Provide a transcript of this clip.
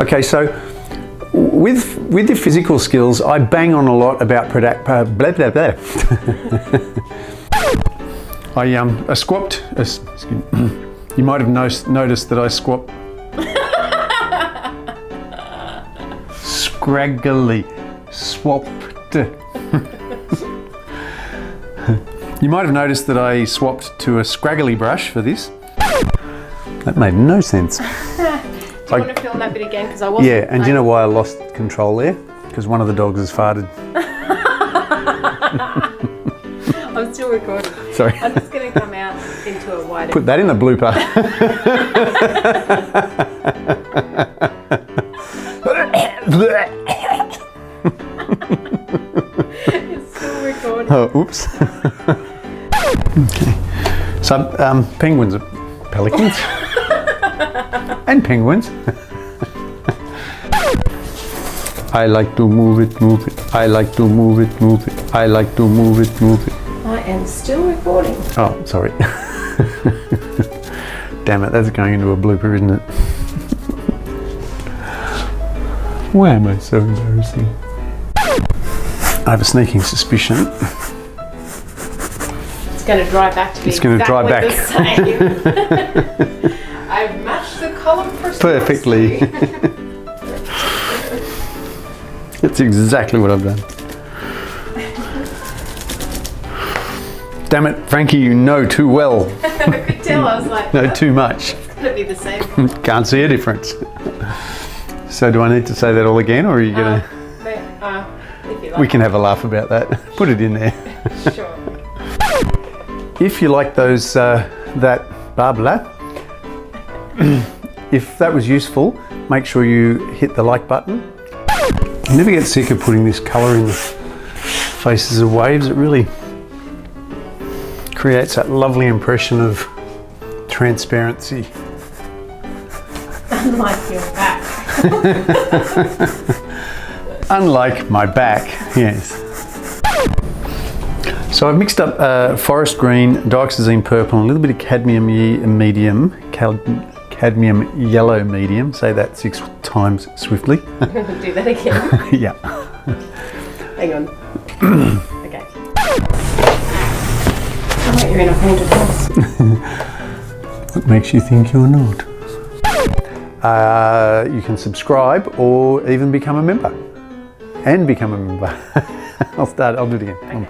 Okay, so with your physical skills, I bang on a lot about blah blah blah. I swapped. You might have noticed that I swapped. Scraggly swapped. You might have noticed that I swapped to a scraggly brush for this. That made no sense. Do you want to film that bit again? Because I wasn't. Yeah, and do you know why I lost control there? Because one of the dogs has farted. I'm still recording. Sorry. I'm just going to come out into a wider. Put that in the blooper. It's still recording. Oh, oops. Okay. So, penguins are pelicans. And penguins. I like to move it, move it. I like to move it, move it. I like to move it, move it. I am still recording. Oh, sorry. Damn it, that's going into a blooper, isn't it? Why am I so embarrassing? I have a sneaking suspicion. It's going to dry back to be It's going to dry back. the same. I've matched the colour Perfectly. That's exactly what I've done. Damn it, Frankie, you know too well. I could tell, I was like, No, too much. It's going to be the same. Can't see a difference. So do I need to say that all again, or are you going to... if you like. We can have a laugh about that. Put it in there. Sure. If you like those, that blah blah, if that was useful, make sure you hit the like button. You never get sick of putting this colour in the faces of waves. It really creates that lovely impression of transparency. Unlike your back. Unlike my back, yes. So I've mixed up forest green, dioxazine purple, and a little bit of cadmium yellow medium. Say that 6 times swiftly. Do that again. Yeah. Hang on. Okay. Oh, you're in a haunted house. What makes you think you're not? You can subscribe or even become a member. And become a member. I'll do it again. Okay.